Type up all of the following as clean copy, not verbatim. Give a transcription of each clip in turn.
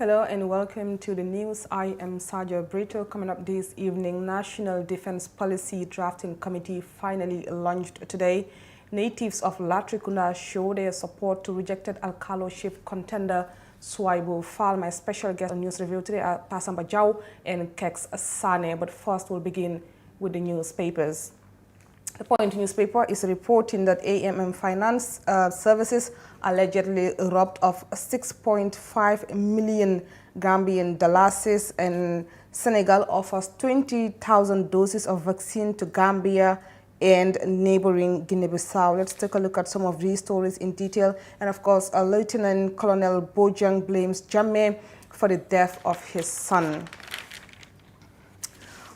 Hello and welcome to the news. I am Sajo Brito. Coming up this evening, National Defense Policy Drafting Committee finally launched today. Natives of Latrikunda show their support to rejected Alcalo chief Contender Swaibu Fall. My special guest on News Review today are Pasamba Jau and Kex Sane. But first, we'll begin with the newspapers. The Point newspaper is reporting that AMM Finance Services allegedly robbed of 6.5 million Gambian dollars, and Senegal offers 20,000 doses of vaccine to Gambia and neighboring Guinea-Bissau. Let's take a look at some of these stories in detail. And of course, Lieutenant Colonel Bojang blames Jammeh for the death of his son.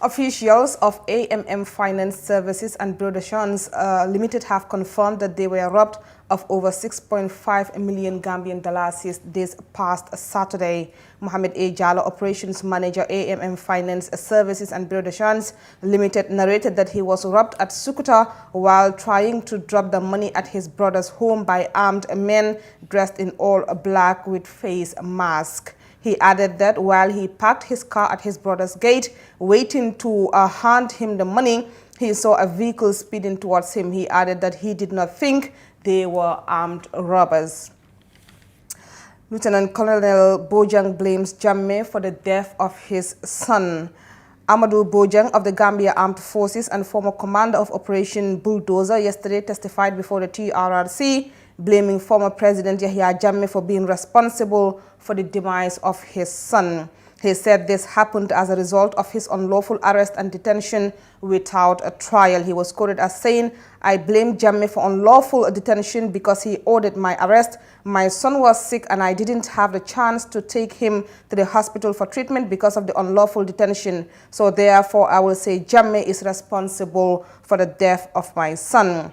Officials of AMM Finance Services and Productions Limited have confirmed that they were robbed of over 6.5 million Gambian dollars this past Saturday. Mohamed A. Jallo, Operations Manager, AMM Finance Services and Productions Limited, narrated that he was robbed at Sukuta while trying to drop the money at his brother's home by armed men dressed in all black with face masks. He added that while he parked his car at his brother's gate, waiting to hand him the money, he saw a vehicle speeding towards him. He added that he did not think they were armed robbers. Lieutenant Colonel Bojang blames Jammeh for the death of his son. Amadou Bojang of the Gambia Armed Forces and former commander of Operation Bulldozer yesterday testified before the TRRC, blaming former President Yahya Jammeh for being responsible for the demise of his son. He said this happened as a result of his unlawful arrest and detention without a trial. He was quoted as saying, "I blame Jammeh for unlawful detention because he ordered my arrest. My son was sick and I didn't have the chance to take him to the hospital for treatment because of the unlawful detention. So therefore, I will say Jammeh is responsible for the death of my son."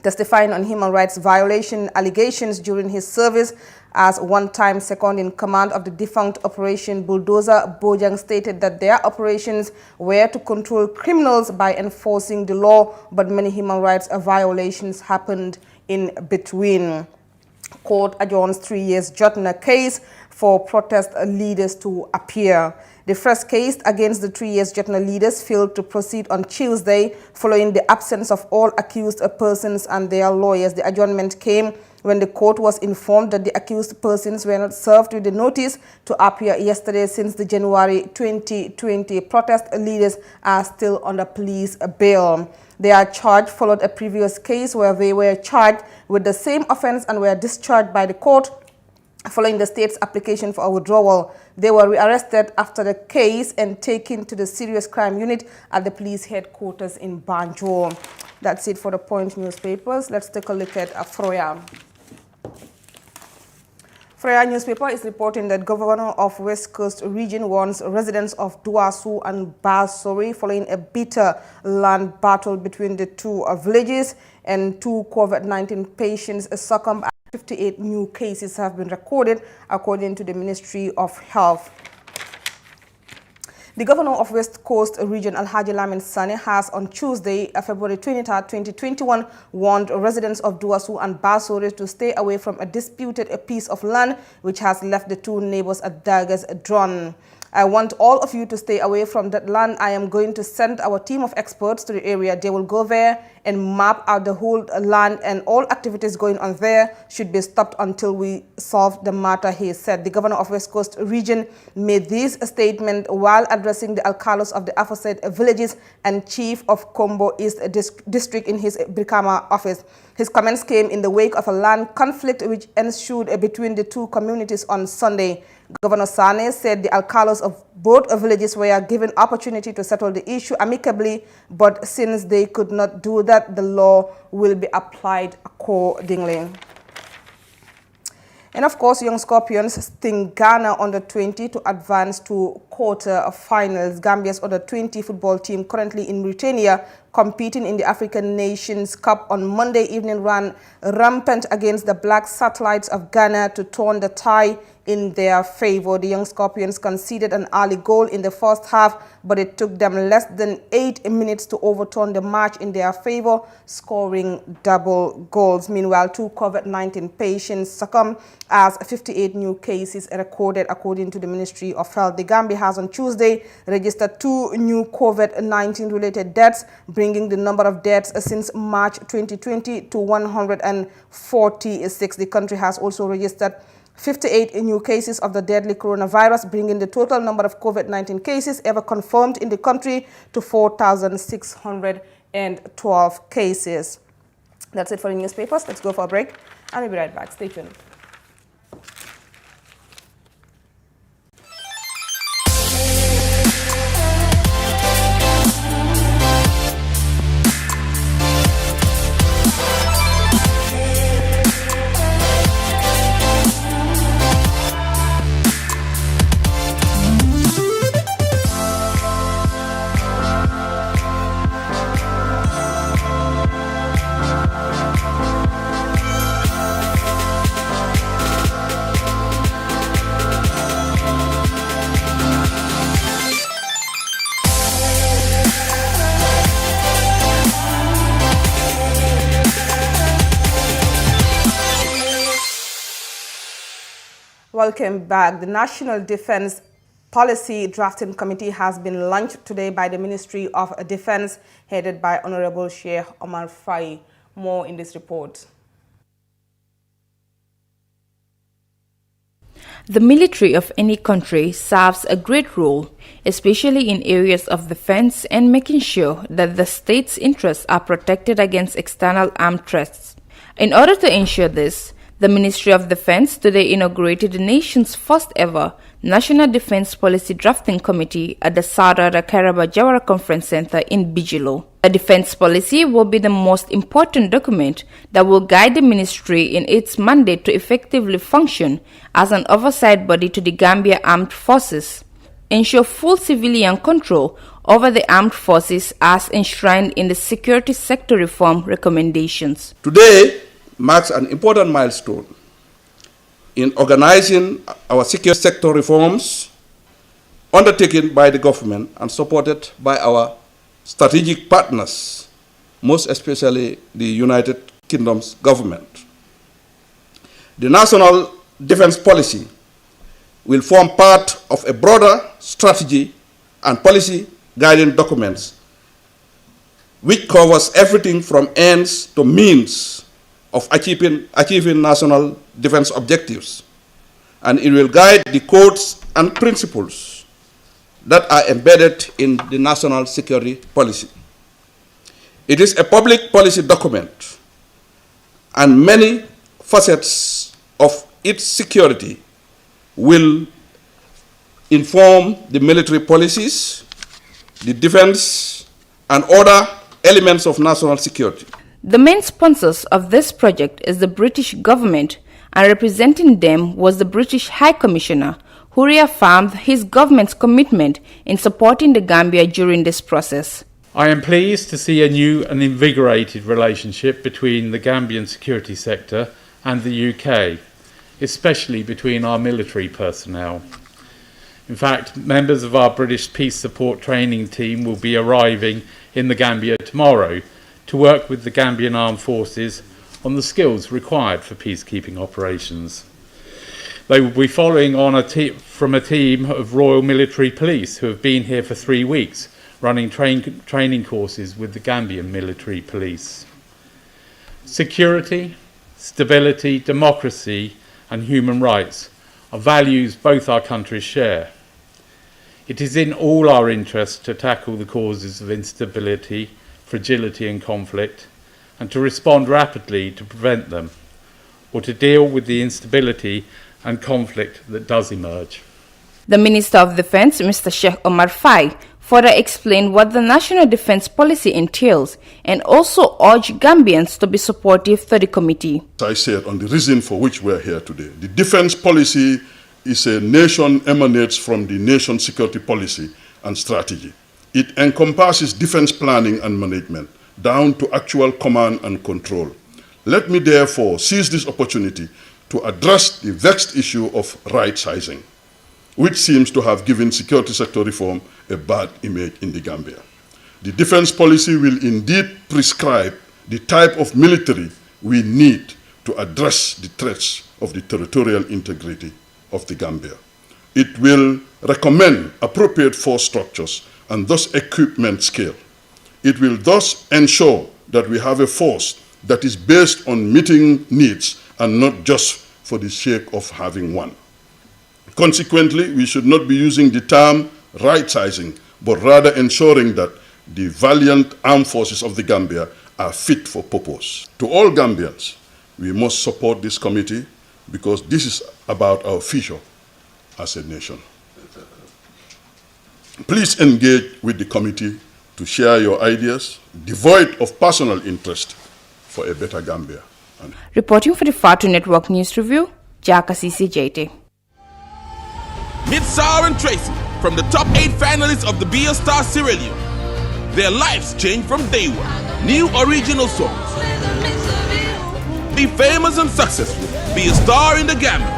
Testifying on human rights violation allegations during his service as one-time second-in-command of the defunct Operation Bulldozer, Bojang stated that their operations were to control criminals by enforcing the law, but many human rights violations happened in between. Court adjourns 3 years Jotna case for protest leaders to appear. The first case against the 3 years Jotna leaders failed to proceed on Tuesday following the absence of all accused persons and their lawyers. The adjournment came when the court was informed that the accused persons were not served with the notice to appear yesterday, since the January 2020 protest leaders are still under police bail. Their charge followed a previous case where they were charged with the same offense and were discharged by the court following the state's application for a withdrawal. They were rearrested after the case and taken to the Serious Crime Unit at the police headquarters in Banjul. That's it for the Point newspapers. Let's take a look at Afroya. Freya newspaper is reporting that Governor of West Coast Region warns residents of Duasu and Basori following a bitter land battle between the two villages, and 2 COVID-19 patients succumbed. 58 new cases have been recorded, according to the Ministry of Health. The Governor of West Coast Region, Alhaji Lamin Sane, has on Tuesday, February 23, 2021, warned residents of Duasu and Basori to stay away from a disputed piece of land which has left the two neighbors at daggers drawn. "I want all of you to stay away from that land. I am going to send our team of experts to the area. They will go there and map out the whole land, and all activities going on there should be stopped until we solve the matter," he said. The Governor of West Coast Region made this statement while addressing the alcalos of the aforesaid villages and chief of Kombo East District in his Brikama office. His comments came in the wake of a land conflict which ensued between the two communities on Sunday. Governor Sane said the alcalos of both villages were given opportunity to settle the issue amicably, but since they could not do that, the law will be applied accordingly. And of course, young Scorpions sting Ghana under-20 to advance to quarter-finals. Gambia's under-20 football team, currently in Mauritania, competing in the African Nations Cup on Monday evening, ran rampant against the Black Satellites of Ghana to turn the tie in their favor. The young Scorpions conceded an early goal in the first half, but it took them less than 8 minutes to overturn the match in their favor, scoring double goals. Meanwhile, 2 COVID-19 patients succumbed as 58 new cases recorded, according to the Ministry of Health. The Gambia has on Tuesday registered 2 new COVID-19 related deaths, bringing the number of deaths since March 2020 to 146. The country has also registered 58 new cases of the deadly coronavirus, bringing the total number of COVID-19 cases ever confirmed in the country to 4,612 cases. That's it for the newspapers. Let's go for a break, and we'll be right back. Stay tuned. Welcome back. The National Defense Policy Drafting Committee has been launched today by the Ministry of Defense, headed by Honorable Sheikh Omar Fai. More in this report. The military of any country serves a great role, especially in areas of defense and making sure that the state's interests are protected against external armed threats. In order to ensure this, the Ministry of Defense today inaugurated the nation's first ever National Defense Policy Drafting Committee at the Sarada Karaba Jawara Conference Center in Bijilo. The defense policy will be the most important document that will guide the ministry in its mandate to effectively function as an oversight body to the Gambia Armed Forces, ensure full civilian control over the armed forces as enshrined in the security sector reform recommendations. Today marks an important milestone in organizing our security sector reforms undertaken by the government and supported by our strategic partners, most especially the United Kingdom's government. The National Defense Policy will form part of a broader strategy and policy guiding documents which covers everything from ends to means of achieving national defense objectives, and it will guide the codes and principles that are embedded in the national security policy. It is a public policy document, and many facets of its security will inform the military policies, the defense, and other elements of national security. The main sponsors of this project is the British government, and representing them was the British High Commissioner, who reaffirmed his government's commitment in supporting the Gambia during this process. I am pleased to see a new and invigorated relationship between the Gambian security sector and the UK, especially between our military personnel. In fact, members of our British Peace Support Training Team will be arriving in the Gambia tomorrow to work with the Gambian Armed Forces on the skills required for peacekeeping operations. They will be following on from a team of Royal Military Police who have been here for 3 weeks, running training courses with the Gambian Military Police. Security, stability, democracy and human rights are values both our countries share. It is in all our interests to tackle the causes of instability, fragility and conflict, and to respond rapidly to prevent them, or to deal with the instability and conflict that does emerge. The Minister of Defense, Mr. Sheikh Omar Fai, further explained what the National Defense Policy entails and also urged Gambians to be supportive to the committee. As I said, on the reason for which we're here today, the defense policy is a nation emanates from the nation's security policy and strategy. It encompasses defense planning and management, down to actual command and control. Let me therefore seize this opportunity to address the vexed issue of right-sizing, which seems to have given security sector reform a bad image in the Gambia. The defense policy will indeed prescribe the type of military we need to address the threats of the territorial integrity of the Gambia. It will recommend appropriate force structures and thus equipment scale. It will thus ensure that we have a force that is based on meeting needs and not just for the sake of having one. Consequently, we should not be using the term right-sizing, but rather ensuring that the valiant armed forces of the Gambia are fit for purpose. To all Gambians, we must support this committee because this is about our future as a nation. Please engage with the committee to share your ideas, devoid of personal interest, for a better Gambia. Reporting for the Fatu Network News Review, Jaka CCJT. Meet Sarah and Tracy from the top 8 finalists of the Be a Star Sierra Leone. Their lives changed from day one. New original songs. Be famous and successful. Be a star in the Gambia.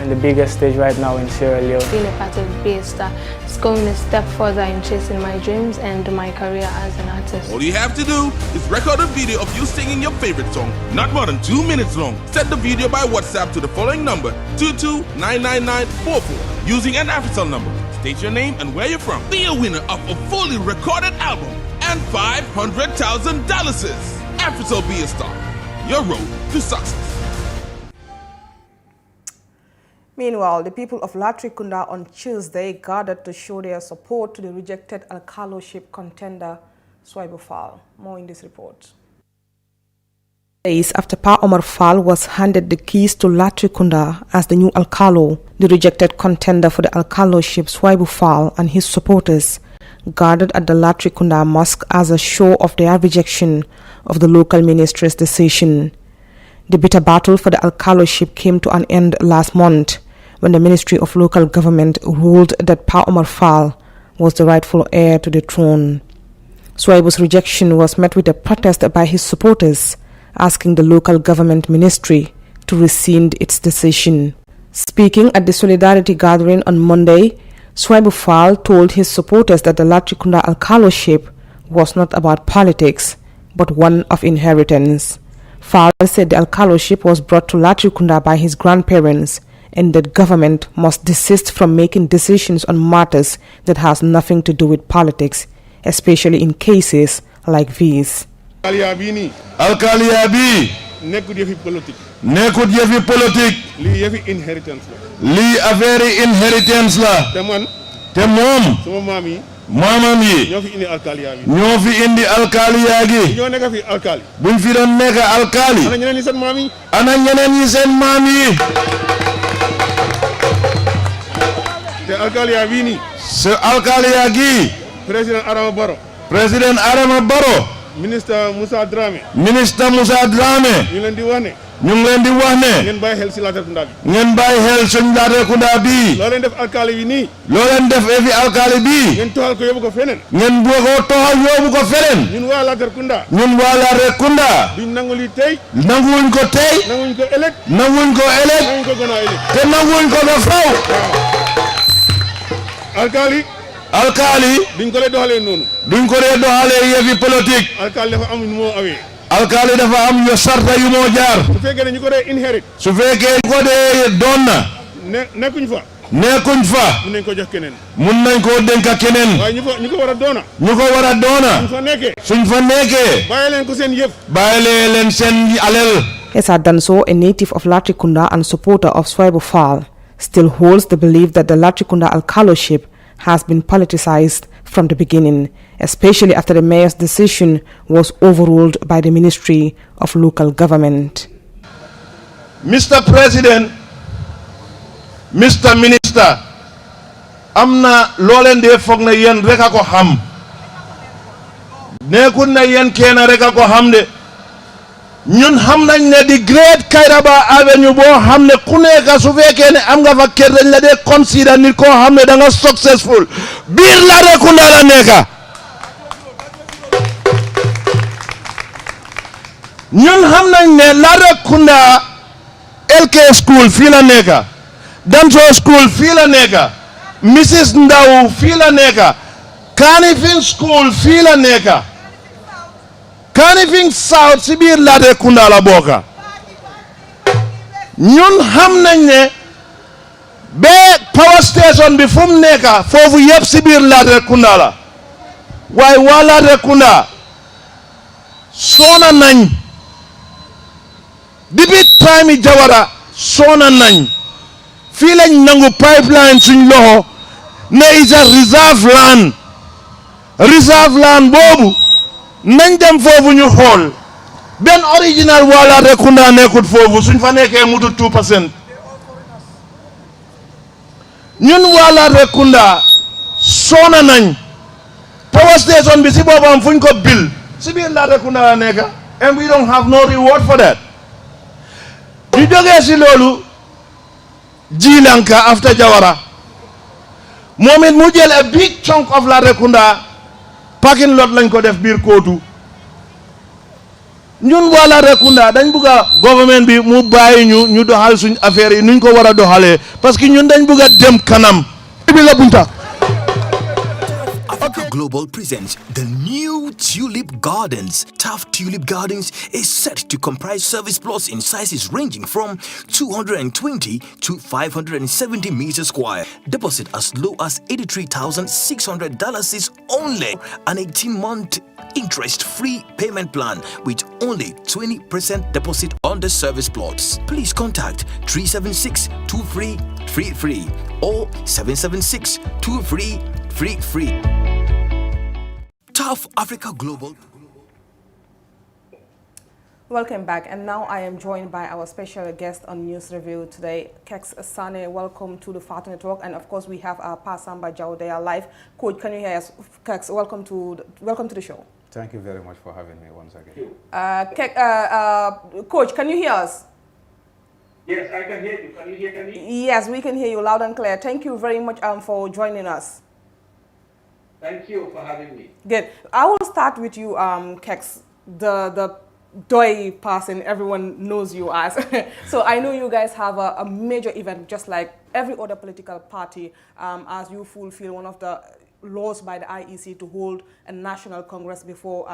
The biggest stage right now in Sierra Leone. Being a part of Be a Star is going a step further in chasing my dreams and my career as an artist. All you have to do is record a video of you singing your favorite song, not more than 2 minutes long. Send the video by WhatsApp to the following number, 22-99944, using an AfriCell number. State your name and where you're from. Be a winner of a fully recorded album and $500,000. AfriCell Be a Star, your road to success. Meanwhile, the people of Latrikunda on Tuesday gathered to show their support to the rejected Alcaloship contender, Swaibu Fall. More in this report. Days after Pa Omar Fall was handed the keys to Latrikunda as the new Alcalo, the rejected contender for the Alcaloship, Swaibu Fall, and his supporters gathered at the Latrikunda Mosque as a show of their rejection of the local ministry's decision. The bitter battle for the Alcaloship came to an end last month, when the Ministry of Local Government ruled that Pa Omar Fall was the rightful heir to the throne. Swaibu's rejection was met with a protest by his supporters, asking the local government ministry to rescind its decision. Speaking at the Solidarity Gathering on Monday, Swaibu Fall told his supporters that the Latrikunda Alcaloship was not about politics, but one of inheritance. Fall said the Alcaloship was brought to Latrikunda by his grandparents, and that government must desist from making decisions on matters that has nothing to do with politics, especially in cases like these. Alkalia bi nekut yefi politique li yefi inheritance la li affaire inheritance la te mom sama mamam yi ñoo fi indi alkalia gi ñoo nekk fi alkali buñ fi doon nekk alkali ana ñeneen ñi seen maam yi te alkalia bi ni ce alkalia gi président Adama Barrow ministre Moussa Dramé ñu leen di wax ne ngeen bàyyi xel ci Latrikunda bi ngeen bàyyi xel suñu Latrikunda bi loo leen def alkali bi nii loo leen def fi alkali bi ngeen toxal ko yóbbu ko feneen ngeen bu ko toxal yóbbu ko feneen ñun waa Latrikunda duñ nangu li tey nanguwuñ ko tey nanguwuñ ko ëllëg nanguwuñ ko gannaaw ëllëg te nanguwuñ ko ba faw alkali duñ ko lee doxalee noonu duñ ko lee doxalee yëfi politique alkali dafa am nu moo awee alkali dafa am yo sarta yu moo jaar su fekkee ne ñu ko dee inherit su fekkee ñu ko dee doon na nekkuñ fa mun nañ ko jox keneen mun nañ koo dénka keneen waaye ñu ko war a doona suñ fa nekkee bàyyi leen ko seen yëf bàyyi leen seen alal. Esa Danso, a native of Latrikunda and supporter of Swaibu Fall, still holds the belief that the Latrikunda Alcaloship has been politicized from the beginning, especially after the mayor's decision was overruled by the Ministry of Local Government. Mr. President, Mr. Minister, amna lolen de fogg na yen rek ko xam nekul na yen kena rek ko xam de ñun xam nañ ne di Great Kairaba Avenue bo xam ne ku nekk su fekkee ne am nga fa kër dañ la de consider nit ko xam ne da nga successful biir Latrikunda la nekka ñun xam nañ ne Latrikunda LK school fii la nekka Danso school fii la nekka Mrs Ndaw fii la nekka Kanifing school fii la nekka Kanifing South si biir Latrikunda la bokka ñun xam nañ ne ba power station bi fu mu nekka foofu yëpp si biir Latrikunda la waaye waa Latrikunda soona nañ depuis time yi Jawara soona nañ fii lañ nangu pipeline suñ loxo ne is a reserve land boobu nañ dem foofu ñu xool benn original waa Latrikunda nekkut foofu suñ fa nekkee mutu 2% ñun waa Latrikunda soona nañ power station bi si boppam fuñ ko bil si biir Latrikunda la nekka and we don't have no reward for that ñu jógee si loolu Jilanka after Jawara moom it mu jël a big chunk of Latrikunda parking lot lañ ko def biir kootu ñun waa Latrikunda dañ bugga government bi mu bàyyi ñu doxal suñ affaire yi nuñ ko war a doxalee parce que ñun dañ bugga dem kanam bi la bunta Africa Global presents the new Tulip Gardens. Taft Tulip Gardens is set to comprise service plots in sizes ranging from 220 to 570 meters square. Deposit as low as $83,600 is only an 18-month interest-free payment plan with only 20% deposit on the service plots. Please contact 376-2333 or 776-2333. Tough Africa Global. Welcome back, and now I am joined by our special guest on News Review today, Kex Sane. Welcome to the Fatu Network, and of course we have Pasamba Jawdea live. Coach, can you hear us? Kex, welcome to the show. Thank you very much for having me once again. Coach, can you hear us? Yes, I can hear you. Can you hear me? Yes, we can hear you loud and clear. Thank you very much for joining us. Thank you for having me. Good. I will start with you, Kex, the Doi person everyone knows you as. So I know you guys have a major event, just like every other political party, as you fulfill one of the laws by the IEC to hold a national congress before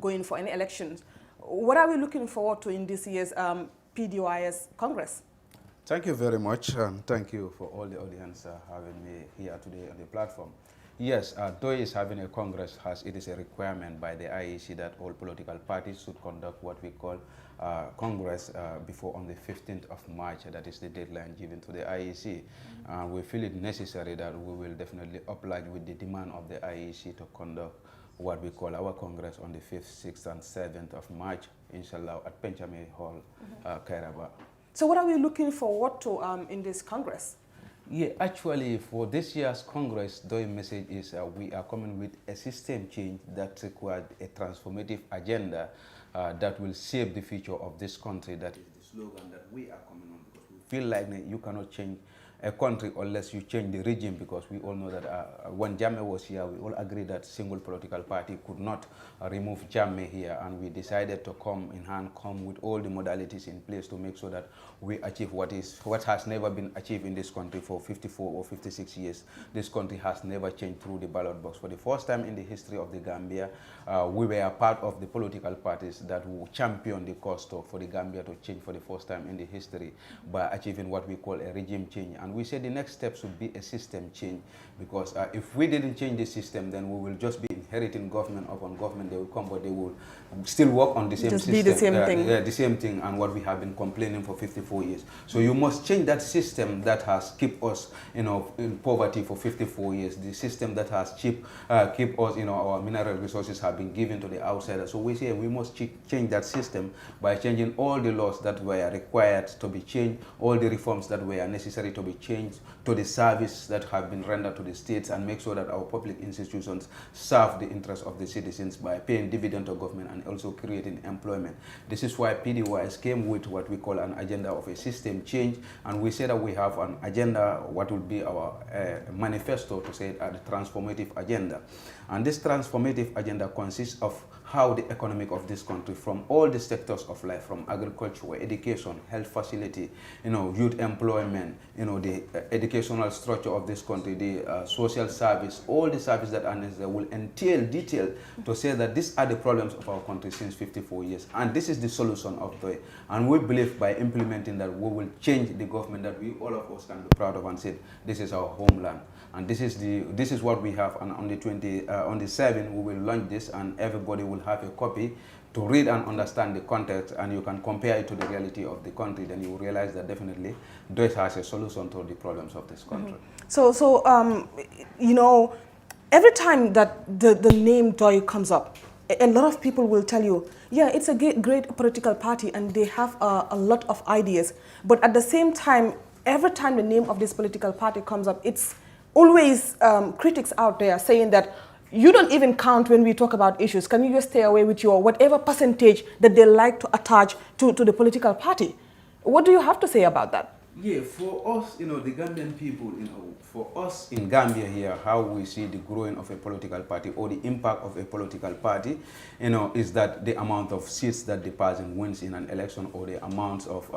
going for any elections. What are we looking forward to in this year's PDOIS Congress? Thank you very much, and thank you for all the audience having me here today on the platform. Yes, DOI is having a congress as it is a requirement by the IEC that all political parties should conduct what we call congress before on the 15th of March. That is the deadline given to the IEC. We feel it necessary that we will definitely oblige with the demand of the IEC to conduct what we call our congress on the 5th, 6th, and 7th of March, inshallah, at Penchame Hall, Kairaba. So what are we looking forward to in this congress? Yeah, actually, for this year's Congress, the message is we are coming with a system change that required a transformative agenda that will shape the future of this country. That is the slogan that we are coming on, because we feel like you cannot change a country unless you change the regime, because we all know that when Jammeh was here, we all agreed that single political party could not remove Jammeh here, and we decided to come in hand, come with all the modalities in place to make sure that we achieve what has never been achieved in this country for 54 or 56 years. This country has never changed through the ballot box. For the first time in the history of the Gambia, we were a part of the political parties that will champion the cause for the Gambia to change for the first time in the history by achieving what we call a regime change. And we said the next step should be a system change, because if we didn't change the system, then we will just be inheriting government upon government. They will come, but they will still work on the same system. Be the same thing. Yeah, the same thing, and what we have been complaining for 54 years. So you must change that system that has kept us, in poverty for 54 years. The system that has keep us, our mineral resources have been given to the outsiders. So we say we must change that system by changing all the laws that were required to be changed, all the reforms that were necessary to be changed, to the service that have been rendered to the states, and make sure that our public institutions serve the interests of the citizens by paying dividend to government and also creating employment. This is why PDYS came with what we call an agenda of a system change, and we say that we have an agenda, what will be our manifesto, to say the transformative agenda. And this transformative agenda consists of how the economic of this country, from all the sectors of life, from agriculture, education, health facility, youth employment, the educational structure of this country, the social service, all the services that are necessary will entail detail to say that these are the problems of our country since 54 years. And this is the solution of DOI. And we believe by implementing that we will change the government that we all of us can be proud of and say this is our homeland. And this is what we have. And on the 7th we will launch this, and everybody will have a copy to read and understand the context, and you can compare it to the reality of the country. Then you will realize that definitely DOI has a solution to the problems of this country. So every time that the name DOI comes up, a lot of people will tell you, yeah, it's a great political party and they have a lot of ideas. But at the same time, every time the name of this political party comes up, it's always critics out there saying that you don't even count when we talk about issues. Can you just stay away with your whatever percentage that they like to attach to the political party? What do you have to say about that? Yeah, for us, the Gambian people, for us in Gambia here, how we see the growing of a political party or the impact of a political party, is that the amount of seats that the person wins in an election, or the amount of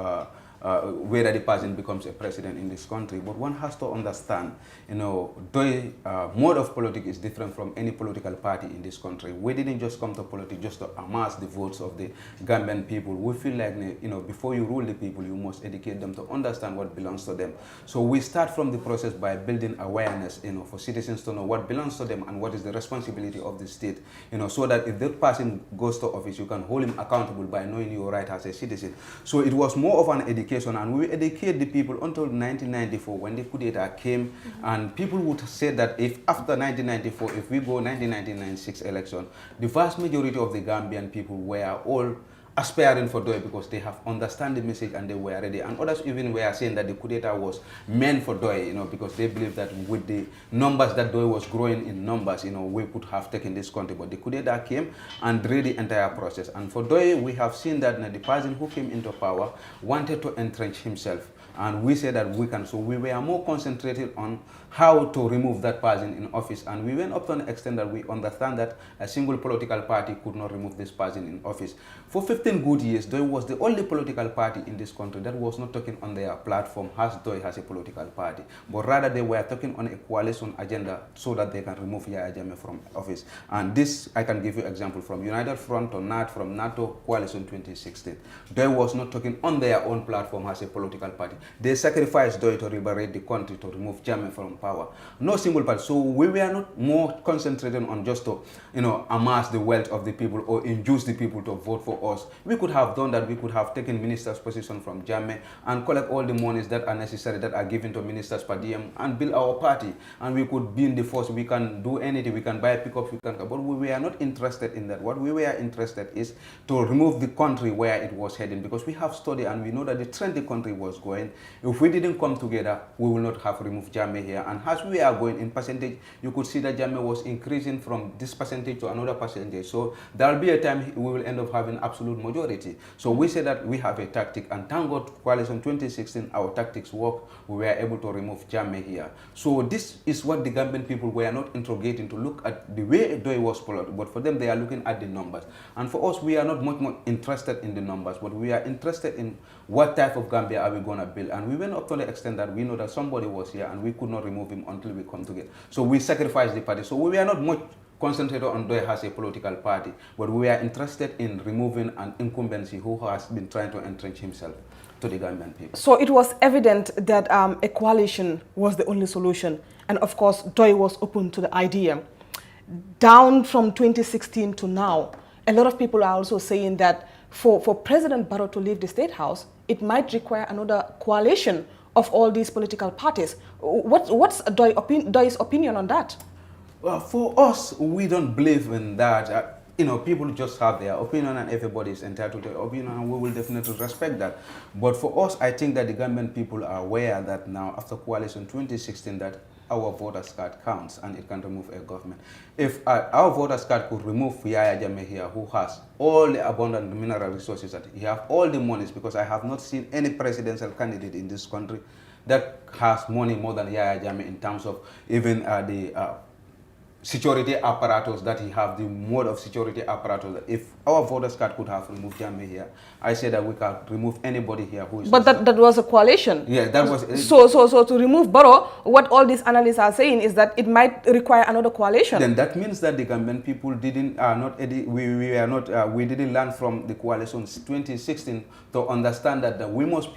whether the person becomes a president in this country. But one has to understand, DOI mode of politics is different from any political party in this country. We didn't just come to politics just to amass the votes of the Gambian people. We feel like, before you rule the people, you must educate them to understand what belongs to them. So we start from the process by building awareness, for citizens to know what belongs to them and what is the responsibility of the state, so that if that person goes to office, you can hold him accountable by knowing your right as a citizen. So it was more of an education, and we educate the people until 1994 when the coup d'etat came. And people would say that if after 1994, if we go 1996 election, the vast majority of the Gambian people were all aspiring for DOI because they have understand the message and they were ready. And others even were saying that the coup d'etat was meant for DOI, because they believe that with the numbers that DOI was growing in numbers, we could have taken this country. But the coup d'etat came and derailed the entire process. And for DOI, we have seen that the person who came into power wanted to entrench himself. And we said that we can. So we were more concentrated on how to remove that person in office. And we went up to an extent that we understand that a single political party could not remove this person in office. For 15 good years, DOI was the only political party in this country that was not talking on their platform as DOI has a political party. But rather they were talking on a coalition agenda so that they can remove Yahya Jammeh from office. And this, I can give you example from United Front to NAT, from NATO Coalition 2016. DOI was not talking on their own platform as a political party. They sacrificed DOI to liberate the country, to remove Jammeh from power. No single party. So we were not more concentrated on just to, amass the wealth of the people or induce the people to vote for us. We could have done that. We could have taken minister's position from Jammeh and collect all the monies that are necessary, that are given to ministers per diem, and build our party. And we could be in the force. We can do anything. We can buy pickups. But we were not interested in that. What we were interested is to remove the country where it was heading, because we have studied and we know that the trend the country was going. If we didn't come together, we will not have removed Jammeh here. And as we are going in percentage, you could see that Jammeh was increasing from this percentage to another percentage. So there will be a time we will end up having absolute majority. So we say that we have a tactic, and thank God, Coalition 2016, our tactics work. We were able to remove Jammeh here. So this is what the Gambian people were not interrogating, to look at the way DOI was political. But for them, they are looking at the numbers. And for us, we are not much more interested in the numbers, but we are interested in what type of Gambia are we going to build. And we went up to the extent that we know that somebody was here and we could not remove him until we come together. So we sacrificed the party. So we were not much concentrated on DOI as a political party, but we are interested in removing an incumbency who has been trying to entrench himself to the Gambian people. So it was evident that a coalition was the only solution. And of course, DOI was open to the idea. Down from 2016 to now, a lot of people are also saying that for President Barrow to leave the State House, it might require another coalition of all these political parties. What's DOI's opinion on that? Well, for us, we don't believe in that. People just have their opinion and everybody is entitled to their opinion, and we will definitely respect that. But for us, I think that the Gambian people are aware that now, after Coalition 2016, that our voters card counts and it can remove a government. If our voters card could remove Yahya Jammeh here, who has all the abundant mineral resources, that he have all the monies, because I have not seen any presidential candidate in this country that has money more than Yahya Jammeh in terms of even security apparatus that he have, the mode of security apparatus. If our voters card could have removed Jammeh here, I say that we can remove anybody here who is. But that was a coalition. Yeah, that was. So to remove Barrow, what all these analysts are saying is that it might require another coalition. Then that means that the Gambian people didn't we didn't learn from the coalitions 2016 to understand that we must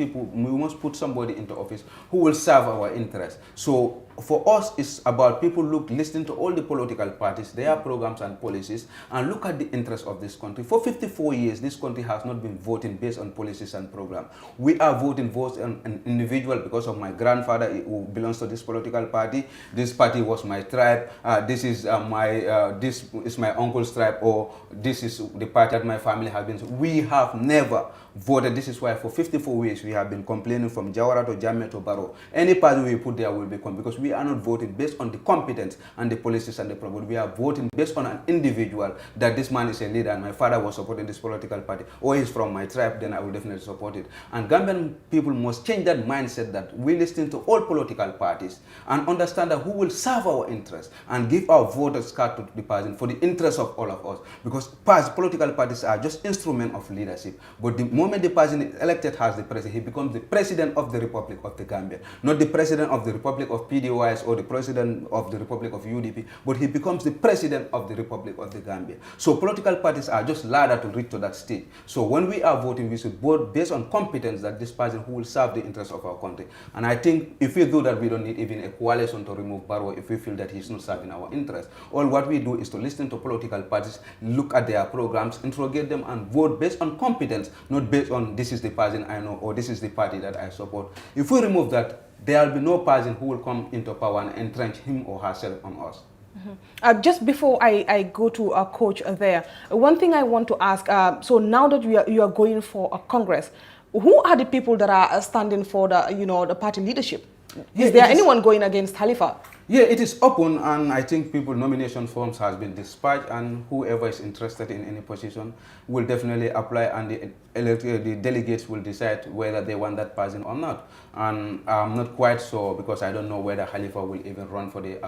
put somebody into office who will serve our interests. So for us, it's about people listening to all the political parties, their programs and policies, and look at the interests of this country. For 54 years, this country has not been voting based on policies and programs. We are voting votes on an individual because of my grandfather who belongs to this political party. This party was my tribe. This is my uncle's tribe, or this is the party that my family has been. We have never voted. This is why for 54 years we have been complaining from Jawara to Jammeh to Barrow. Any party we put there will become, because we are not voting based on the competence and the policies and the program. We are voting based on an individual, that this man is a leader and my father was supporting this political party, or he's from my tribe, then I will definitely support it. And Gambian people must change that mindset, that we listen to all political parties and understand that who will serve our interests and give our voters card to the party for the interest of all of us. Because political parties are just instruments of leadership. But the moment the person is elected as the president, he becomes the president of the Republic of the Gambia, not the president of the Republic of PDOIS or the president of the Republic of UDP, but he becomes the president of the Republic of the Gambia. So political parties are just ladder to reach to that stage. So when we are voting, we should vote based on competence, that this person who will serve the interests of our country. And I think if we do that, we don't need even a coalition to remove Barrow if we feel that he's not serving our interests. All what we do is to listen to political parties, look at their programs, interrogate them, and vote based on competence, not based on this is the person I know or this is the party that I support. If we remove that, there will be no person who will come into power and entrench him or herself on us. Just before I go to our coach there, one thing I want to ask, so now that you are going for a Congress, who are the people that are standing for the party leadership? Is there anyone going against Halifa? Yeah, it is open, and I think nomination forms has been dispatched, and whoever is interested in any position will definitely apply, and the delegates will decide whether they want that person or not. And I'm not quite sure, because I don't know whether Khalifa will even run for the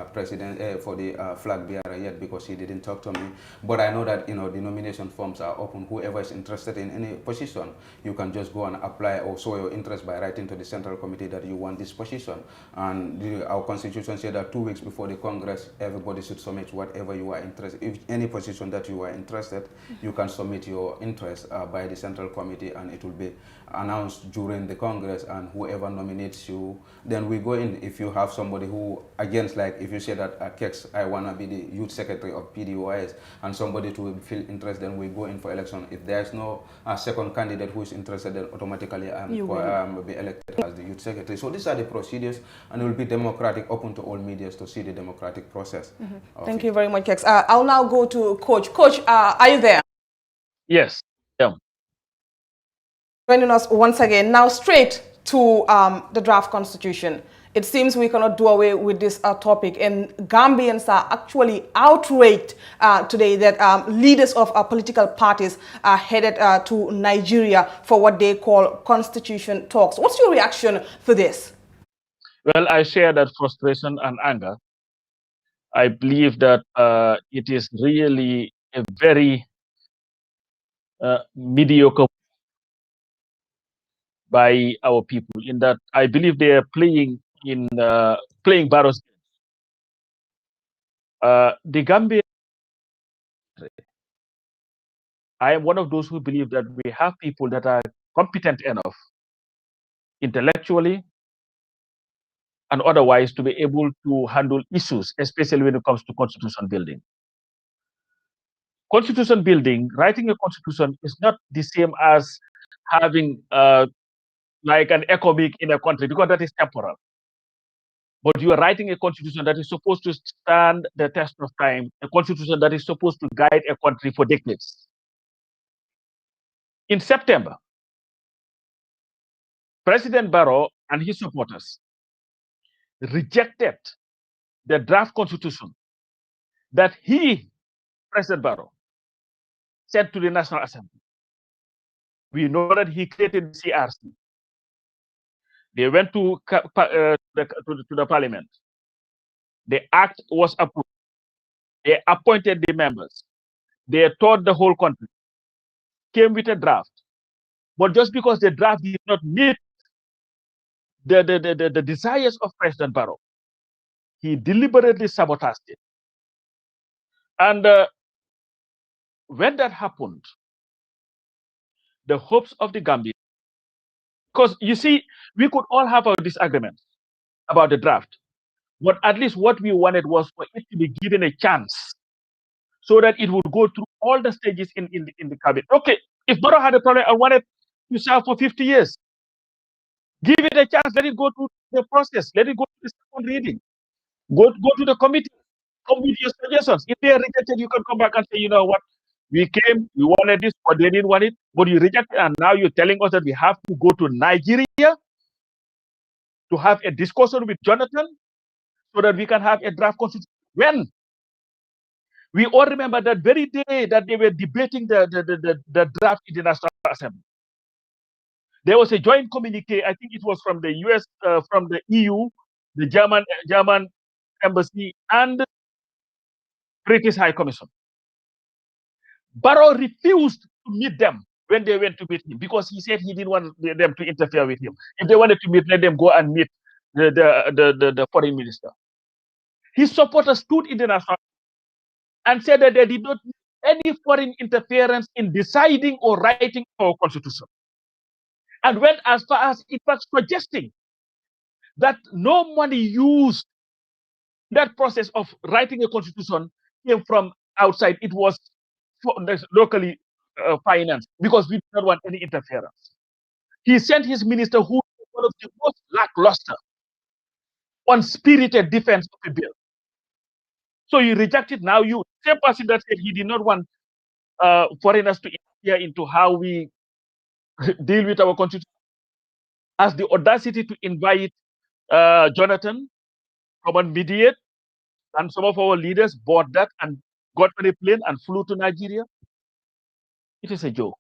flag bearer yet, because he didn't talk to me. But I know that the nomination forms are open. Whoever is interested in any position, you can just go and apply or show your interest by writing to the Central Committee that you want this position. And our Constitution said that 2 weeks before the Congress, everybody should submit whatever you are interested in. If any position that you are interested, you can submit your interest by the Central Committee, and it will be announced during the Congress, and whoever nominates you, then we go in. If you have somebody who against, like if you say that Kex, I want to be the youth secretary of PDOIS, and somebody to feel interested, then we go in for election. If there's no second candidate who is interested, then automatically will be elected as the youth secretary. So these are the procedures, and it will be democratic, open to all media to see the democratic process. Thank you very much, Kex. I'll now go to Coach. Coach, are you there? Yes. Yeah. Joining us once again. Now straight to the draft constitution. It seems we cannot do away with this topic, and Gambians are actually outraged today that leaders of political parties are headed to Nigeria for what they call constitution talks. What's your reaction to this? Well, I share that frustration and anger. I believe that it is really a very mediocre by our people, in that I believe they are playing Barrow's game. The Gambia, I am one of those who believe that we have people that are competent enough intellectually and otherwise to be able to handle issues, especially when it comes to constitution building. Constitution building, writing a constitution is not the same as having like an economic in a country, because that is temporal. But you are writing a constitution that is supposed to stand the test of time, a constitution that is supposed to guide a country for decades. In September, President Barrow and his supporters rejected the draft constitution that President Barrow, sent to the National Assembly. We know that he created the CRC. They went to the parliament. The act was approved. They appointed the members. They taught the whole country, came with a draft. But just because the draft did not meet the desires of President Barrow, he deliberately sabotaged it. And when that happened, the hopes of the Gambia, because you see, we could all have our disagreements about the draft, but at least what we wanted was for it to be given a chance so that it would go through all the stages in the cabinet. Okay, if Barrow had a problem, I wanted to serve for 50 years. Give it a chance, let it go through the process, let it go to the second reading, go to the committee, come with your suggestions. If they are rejected, you can come back and say, you know what, we came, we wanted this, but they didn't want it, but you rejected, and now you're telling us that we have to go to Nigeria to have a discussion with Jonathan so that we can have a draft constitution. When we all remember that very day that they were debating the draft in the National Assembly, there was a joint communique. I think it was from the US, from the EU, the German embassy, and British High Commission. Barrow refused to meet them when they went to meet him because he said he didn't want them to interfere with him. If they wanted to meet, let them go and meet the foreign minister. His supporters stood in the national and said that they did not need any foreign interference in deciding or writing our constitution, and went as far as in fact suggesting that no money used in that process of writing a constitution came from outside. It was locally financed because we did not want any interference. He sent his minister, who was one of the most lackluster, unspirited defense of a bill. So you rejected. Now you, same person that said he did not want foreigners to interfere into how we deal with our constitution, has the audacity to invite Jonathan, come and mediate, and some of our leaders bought that and got on a plane and flew to Nigeria. It is a joke.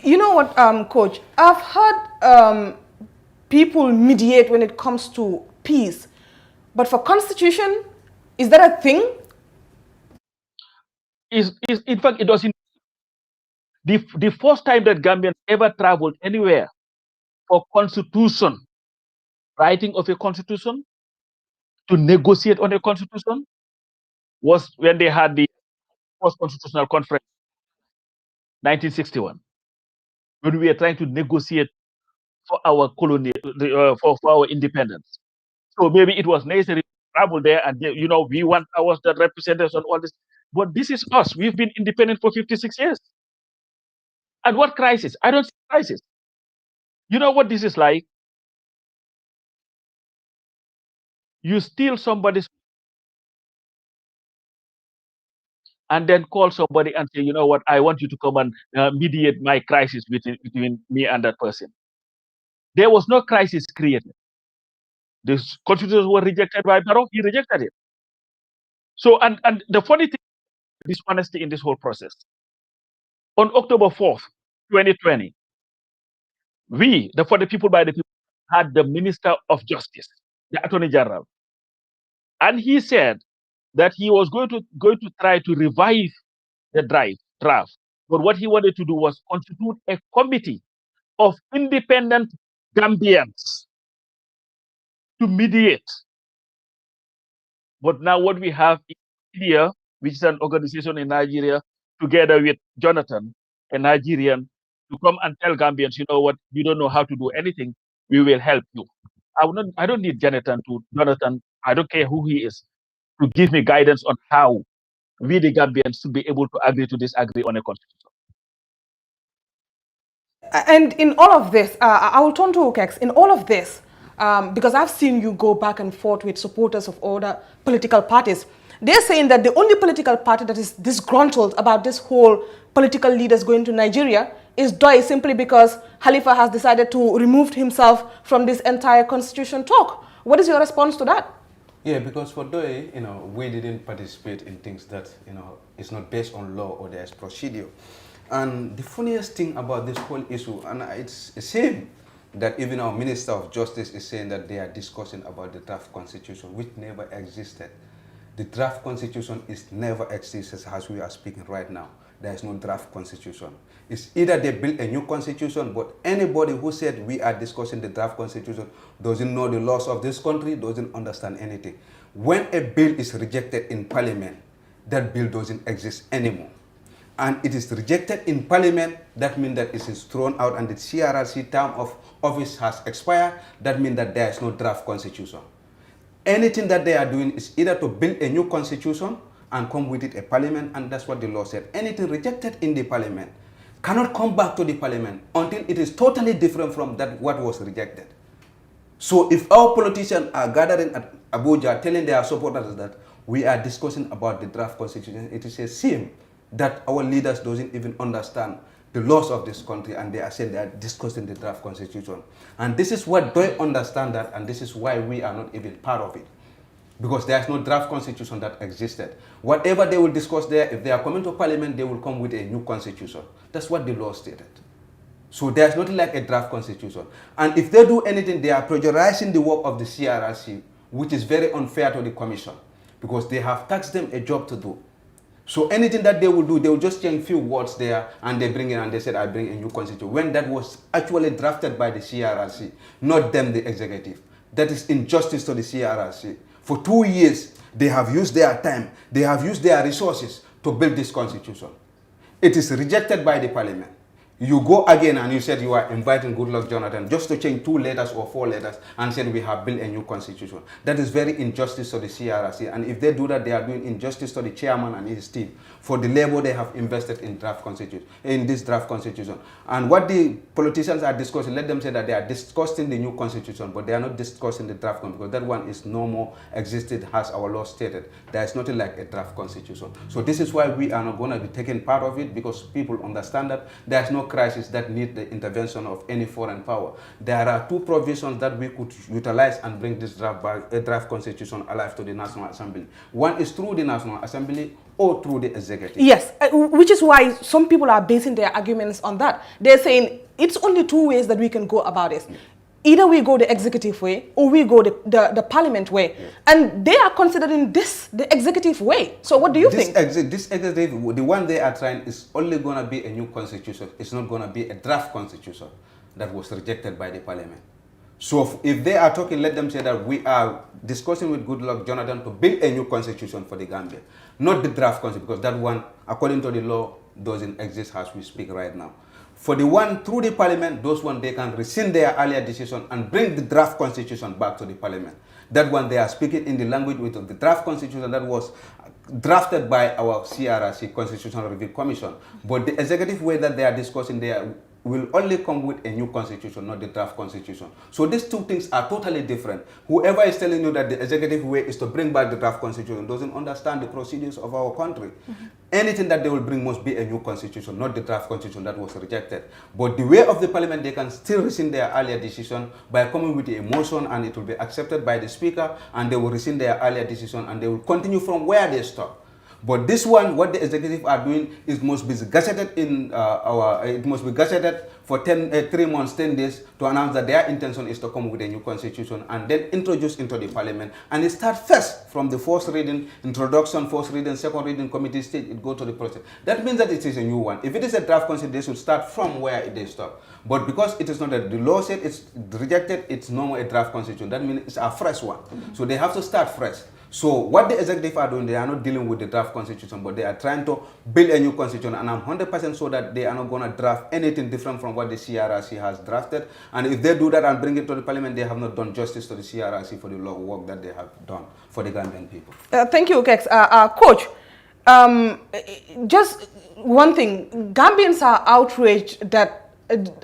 You know what, Coach? I've heard people mediate when it comes to peace, but for constitution, is that a thing? In fact, it doesn't. The first time that Gambians ever traveled anywhere for constitution, writing of a constitution, to negotiate on a constitution, was when they had the first constitutional conference, 1961, when we were trying to negotiate for our colony, for our independence. So maybe it was necessary to travel there, and we want ours that represent us on all this. But this is us. We've been independent for 56 years. And what crisis? I don't see crisis. You know what this is like? You steal somebody's and then call somebody and say, you know what, I want you to come and mediate my crisis between me and that person. There was no crisis created. The constitutions were rejected by Barrow. He rejected it. So, and the funny thing, dishonesty in this whole process. On October 4th, 2020, we, for the people by the people, had the Minister of Justice, the Attorney General, and he said that he was going to try to revive the draft. But what he wanted to do was constitute a committee of independent Gambians to mediate. But now what we have here, which is an organization in Nigeria, together with Jonathan, a Nigerian, to come and tell Gambians, you know what, you don't know how to do anything, we will help you. I don't need Jonathan, I don't care who he is, to give me guidance on how we, the Gambians, should be able to agree to disagree on a constitution. And in all of this, I will turn to Okex. In all of this, because I've seen you go back and forth with supporters of other political parties, they're saying that the only political party that is disgruntled about this whole political leaders going to Nigeria is DOI, simply because Khalifa has decided to remove himself from this entire constitution talk. What is your response to that? Yeah, because for DOI, we didn't participate in things that, it's not based on law or there's procedure. And the funniest thing about this whole issue, and it's a shame that even our Minister of Justice is saying that they are discussing about the draft constitution, which never existed. The draft constitution is never existed as we are speaking right now. There is no draft constitution. It's either they build a new constitution, but anybody who said we are discussing the draft constitution doesn't know the laws of this country, doesn't understand anything. When a bill is rejected in parliament, that bill doesn't exist anymore. And it is rejected in parliament, that means that it is thrown out and the CRRC term of office has expired. That means that there is no draft constitution. Anything that they are doing is either to build a new constitution and come with it a parliament, and that's what the law said. Anything rejected in the parliament cannot come back to the parliament until it is totally different from that what was rejected. So if our politicians are gathering at Abuja telling their supporters that we are discussing about the draft constitution, it is a shame that our leaders doesn't even understand the laws of this country, and they are saying they are discussing the draft constitution. And this is what they understand that, and this is why we are not even part of it. Because there is no draft constitution that existed. Whatever they will discuss there, if they are coming to parliament, they will come with a new constitution. That's what the law stated. So there's nothing like a draft constitution. And if they do anything, they are plagiarizing the work of the CRRC, which is very unfair to the commission, because they have taxed them a job to do. So anything that they will do, they will just change few words there, and they bring in and they said, I bring a new constitution, when that was actually drafted by the CRRC, not them, the executive. That is injustice to the CRRC. For 2 years, they have used their time, they have used their resources to build this constitution. It is rejected by the parliament. You go again and you said you are inviting Goodluck Jonathan just to change 2 letters or 4 letters and said we have built a new constitution. That is very injustice to the CRRC. And if they do that, they are doing injustice to the chairman and his team for the labor they have invested in this draft constitution. And what the politicians are discussing, let them say that they are discussing the new constitution, but they are not discussing the draft constitution, because that one is no more existed as our law stated. There is nothing like a draft constitution. So this is why we are not going to be taking part of it, because people understand that there is no crisis that need the intervention of any foreign power. There are 2 provisions that we could utilize and bring this draft constitution alive to the National Assembly. One is through the National Assembly or through the executive. Yes, which is why some people are basing their arguments on that. They're saying it's only 2 ways that we can go about it. Yeah. Either we go the executive way or we go the parliament way. Yeah. And they are considering this the executive way. So what do you think? This executive, the one they are trying, is only going to be a new constitution. It's not going to be a draft constitution that was rejected by the parliament. So if they are talking, let them say that we are discussing with Goodluck Jonathan to build a new constitution for the Gambia. Not the draft constitution, because that one, according to the law, doesn't exist as we speak right now. For the one through the parliament, those one they can rescind their earlier decision and bring the draft constitution back to the parliament. That one they are speaking in the language of the draft constitution that was drafted by our CRRC, Constitutional Review Commission. But the executive way that they are discussing there will only come with a new constitution, not the draft constitution. So these 2 things are totally different. Whoever is telling you that the executive way is to bring back the draft constitution doesn't understand the procedures of our country. Mm-hmm. Anything that they will bring must be a new constitution, not the draft constitution that was rejected. But the way of the parliament, they can still rescind their earlier decision by coming with a motion, and it will be accepted by the speaker, and they will rescind their earlier decision, and they will continue from where they stopped. But this one, what the executive are doing, is must be gazetted in it must be gazetted for 3 months, 10 days to announce that their intention is to come with a new constitution and then introduce into the parliament. And it starts first from the first reading, introduction, first reading, second reading, committee stage, it goes to the process. That means that it is a new one. If it is a draft constitution, they should start from where they stop. But because it is not that the law said it's rejected, it's no more a draft constitution. That means it's a fresh one. So they have to start fresh. So what the executive are doing, they are not dealing with the draft constitution, but they are trying to build a new constitution. And I'm 100% sure that they are not going to draft anything different from what the CRRC has drafted. And if they do that and bring it to the parliament, they have not done justice to the CRRC for the law work that they have done for the Gambian people. Thank you, Kex. Coach, just one thing. Gambians are outraged that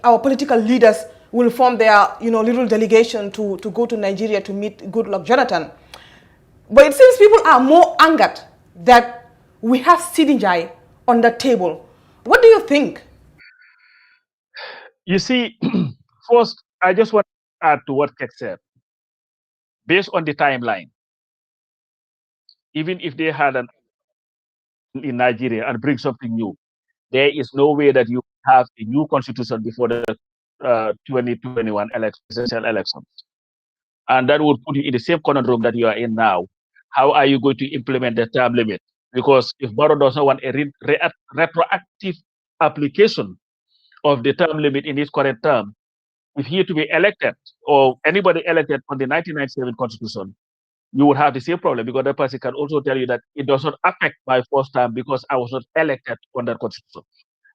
our political leaders will form their little delegation to go to Nigeria to meet Goodluck Jonathan. But it seems people are more angered that we have Sidinjai on the table. What do you think? You see, first, I just want to add to what Kex said. Based on the timeline, even if they had an in Nigeria and bring something new, there is no way that you have a new constitution before the 2021 presidential elections. And that would put you in the same conundrum that you are in now, how are you going to implement the term limit? Because if Barrow does not want a retroactive application of the term limit in his current term, if he to be elected or anybody elected on the 1997 constitution, you would have the same problem, because the person can also tell you that it does not affect my first term because I was not elected on that constitution.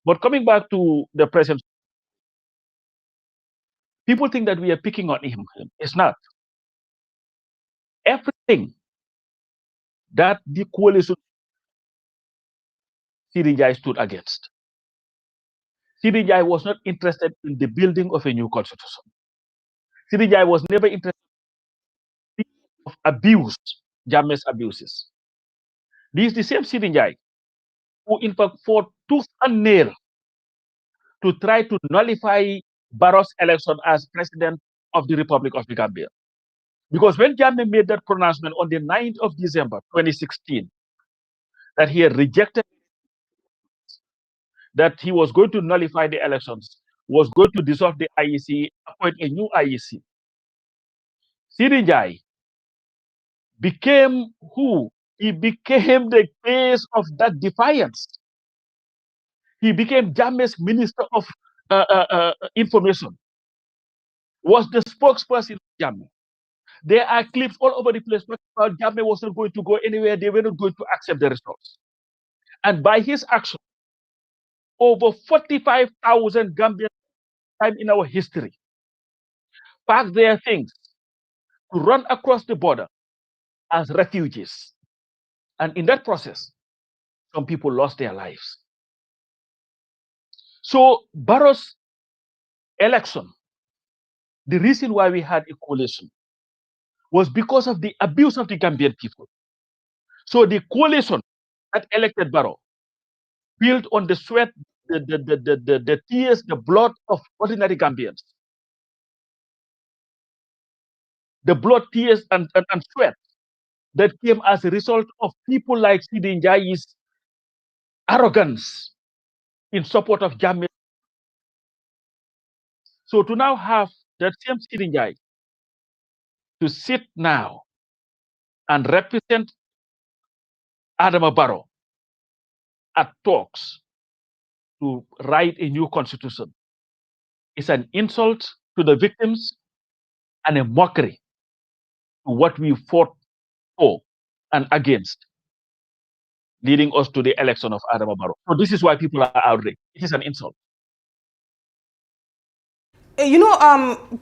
But coming back to the present, people think that we are picking on him. It's not. Everything that the coalition CDJ stood against. CDJ was not interested in the building of a new constitution. CDJ was never interested in abuse, Jammeh's abuses. This is the same CDJ who, in fact, fought tooth and nail to try to nullify Barrow's election as president of the Republic of the Gambia. Because when Jammeh made that pronouncement on the 9th of December 2016, that he had rejected, that he was going to nullify the elections, was going to dissolve the IEC, appoint a new IEC, Sirinjai became who? He became the face of that defiance. He became Jammeh's Minister of Information, was the spokesperson of Jammeh. There are clips all over the place about Jammeh was not going to go anywhere. They were not going to accept the results. And by his action, over 45,000 Gambians time in our history packed their things to run across the border as refugees. And in that process, some people lost their lives. So Barrow's election, the reason why we had a coalition was because of the abuse of the Gambian people. So the coalition that elected Barrow built on the sweat, the tears, the blood of ordinary Gambians. The blood, tears, and sweat that came as a result of people like Sidi Njai's arrogance in support of Jammeh. So to now have that same Sidi Njai to sit now and represent Adama Barrow at talks to write a new constitution is an insult to the victims and a mockery to what we fought for and against, leading us to the election of Adama Barrow. So this is why people are outraged. It is an insult. You know,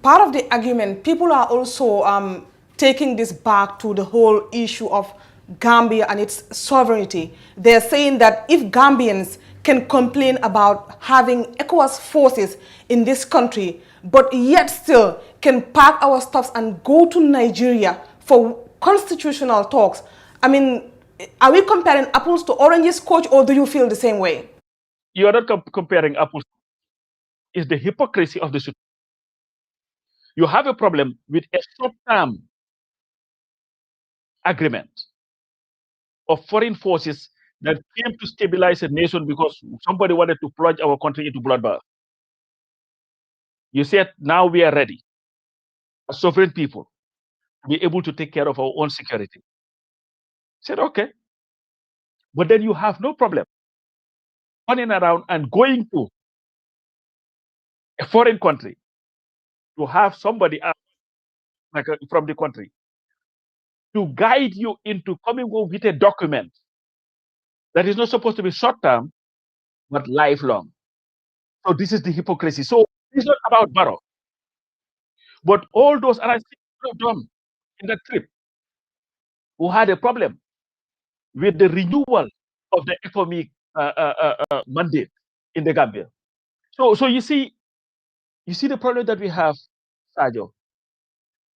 part of the argument, people are also taking this back to the whole issue of Gambia and its sovereignty. They're saying that if Gambians can complain about having ECOWAS forces in this country, but yet still can pack our stuffs and go to Nigeria for constitutional talks, I mean, are we comparing apples to oranges, Coach, or do you feel the same way? You are not comparing apples. It's the hypocrisy of the situation. You have a problem with a short-term agreement of foreign forces that came to stabilize a nation because somebody wanted to plunge our country into bloodbath. You said, now we are ready, as sovereign people, to be able to take care of our own security. Said, okay. But then you have no problem running around and going to a foreign country to have somebody from the country to guide you into coming up with a document that is not supposed to be short-term, but lifelong. So this is the hypocrisy. So it's not about Barrow. But all those, and I think of them in that trip, who had a problem with the renewal of the economic mandate in the Gambia. So you see the problem that we have, Sajo,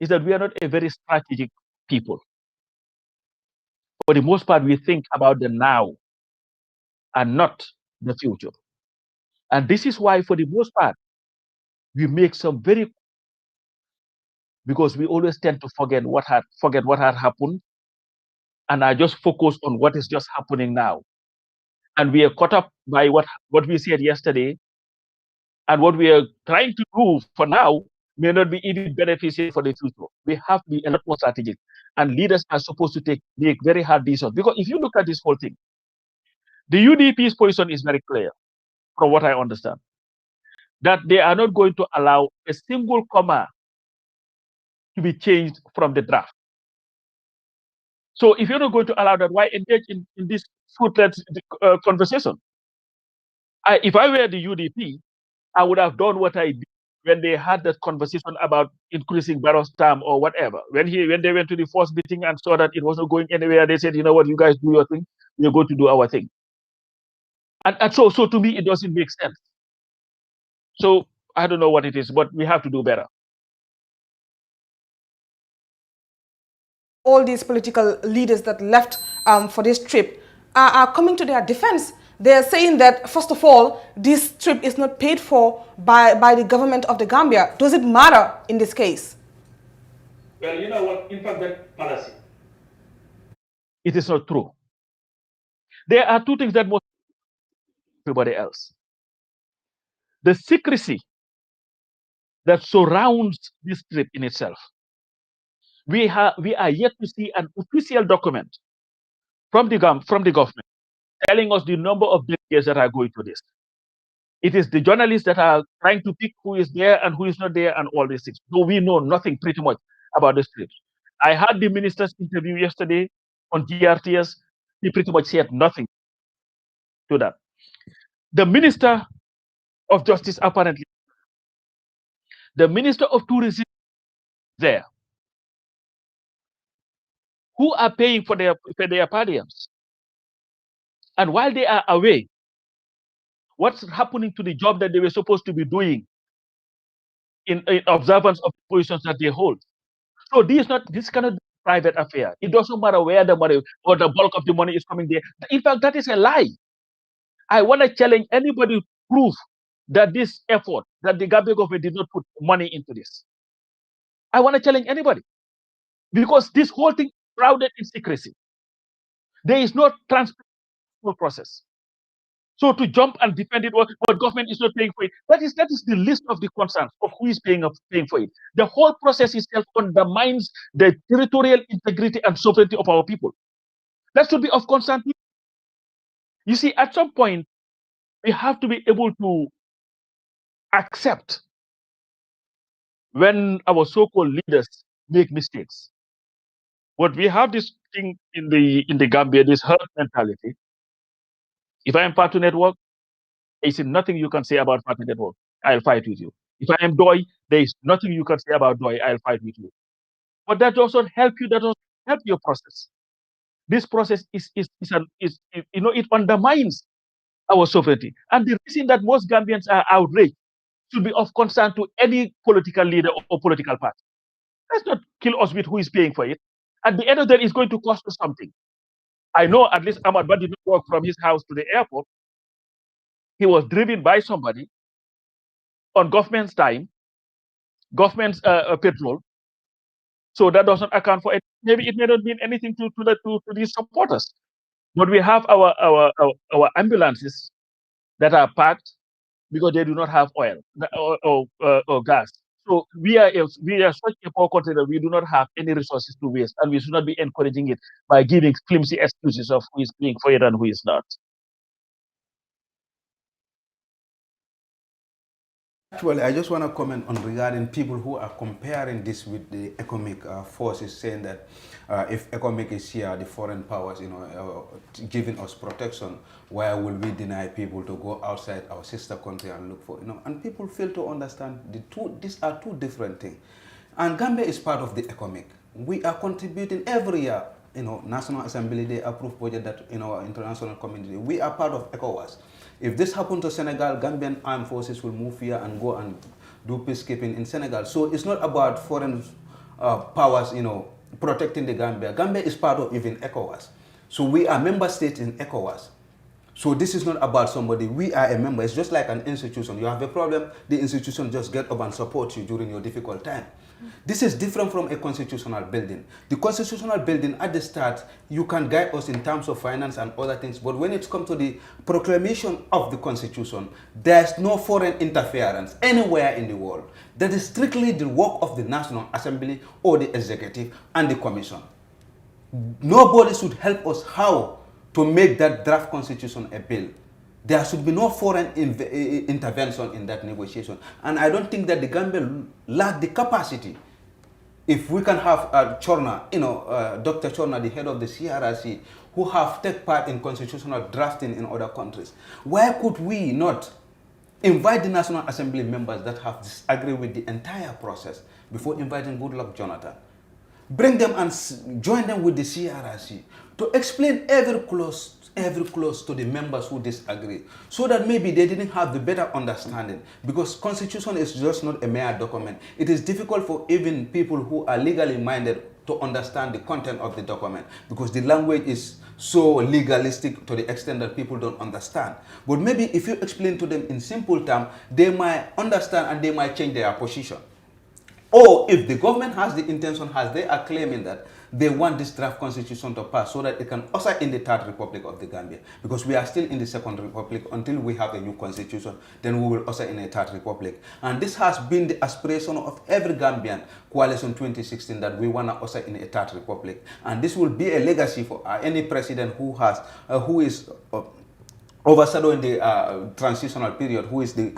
is that we are not a very strategic people. For the most part, we think about the now and not the future. And this is why, for the most part, we make some very, because we always tend to forget what had happened, and are just focused on what is just happening now. And we are caught up by what we said yesterday, and what we are trying to do for now may not be even beneficial for the future. We have to be a lot more strategic. and leaders are supposed to make very hard decisions. Because if you look at this whole thing, the UDP's position is very clear, from what I understand, that they are not going to allow a single comma to be changed from the draft. So if you're not going to allow that, why engage in this fruitless conversation? If I were the UDP, I would have done what I did when they had that conversation about increasing Barrow's term or whatever. When they went to the first meeting and saw that it wasn't going anywhere, they said, you know what, you guys do your thing, we're going to do our thing. And so to me, it doesn't make sense. So I don't know what it is, but we have to do better. All these political leaders that left for this trip are coming to their defense. They're saying that, first of all, this trip is not paid for by the government of the Gambia. Does it matter in this case? Well, you know what? In fact, that policy. It is not true. There are two things that most everybody else. The secrecy that surrounds this trip in itself. We are yet to see an official document from the government telling us the number of delegates that are going to this. It is the journalists that are trying to pick who is there and who is not there and all these things. So we know nothing pretty much about this trip. I had the minister's interview yesterday on GRTS. He pretty much said nothing to that. The Minister of Justice, apparently, the Minister of Tourism there, who are paying for their per diems. And while they are away, what's happening to the job that they were supposed to be doing in observance of the positions that they hold? So this cannot be a private affair. It doesn't matter where the money or the bulk of the money is coming there. In fact, that is a lie. I want to challenge anybody to prove that this effort, that the Gambia government did not put money into this. I want to challenge anybody. Because this whole thing is shrouded in secrecy. There is no transparent process. So to jump and defend it, what government is not paying for it, that is the list of the concerns of who is paying for it. The whole process itself undermines the territorial integrity and sovereignty of our people. That should be of concern. You see, at some point, we have to be able to accept when our so-called leaders make mistakes. But we have this thing in the Gambia, this herd mentality. If I am part of network, there is nothing you can say about part of network. I'll fight with you. If I am Doi, there is nothing you can say about Doi. I'll fight with you. But that doesn't help you. That doesn't help your process. This process it undermines our sovereignty. And the reason that most Gambians are outraged should be of concern to any political leader or political party. Let's not kill us with who is paying for it. At the end of the day, it's going to cost us something. I know at least Ahmad Badi did not walk from his house to the airport. He was driven by somebody on government's time, government's petrol. So that doesn't account for it. Maybe it may not mean anything to these supporters. But we have our ambulances that are parked because they do not have oil or gas. So we are such a poor country that we do not have any resources to waste, and we should not be encouraging it by giving flimsy excuses of who is paying for it and who is not. Actually, I just want to comment on regarding people who are comparing this with the economic forces, saying that if economic is here, the foreign powers, giving us protection, why will we deny people to go outside our sister country and look for, and people fail to understand these are two different things. And Gambia is part of the economic. We are contributing every year, National Assembly, they approve budget that in our international community. We are part of ECOWAS. If this happens to Senegal, Gambian armed forces will move here and go and do peacekeeping in Senegal. So it's not about foreign powers, protecting the Gambia. Gambia is part of even ECOWAS. So we are member states in ECOWAS. So this is not about somebody. We are a member. It's just like an institution. You have a problem, the institution just get up and support you during your difficult time. This is different from a constitutional building. The constitutional building, at the start, you can guide us in terms of finance and other things, but when it comes to the proclamation of the constitution, there's no foreign interference anywhere in the world. That is strictly the work of the National Assembly or the executive and the commission. Nobody should help us how to make that draft constitution a bill. There should be no foreign intervention in that negotiation. And I don't think that the Gambia lack the capacity. If we can have Chorna, Dr. Chorna, the head of the CRRC, who have taken part in constitutional drafting in other countries, why could we not invite the National Assembly members that have disagreed with the entire process before inviting Goodluck Jonathan? Bring them and join them with the CRRC to explain every clause to the members who disagree, so that maybe they didn't have the better understanding, because constitution is just not a mere document. It is difficult for even people who are legally minded to understand the content of the document, because the language is so legalistic to the extent that people don't understand. But maybe if you explain to them in simple terms, they might understand and they might change their position. Or if the government has the intention, as they are claiming, that they want this draft constitution to pass so that it can usher in the third republic of the Gambia, because we are still in the second republic until we have a new constitution, then we will usher in a third republic. And this has been the aspiration of every Gambian coalition 2016, that we want to usher in a third republic. And this will be a legacy for any president who is overshadowing the transitional period, who is the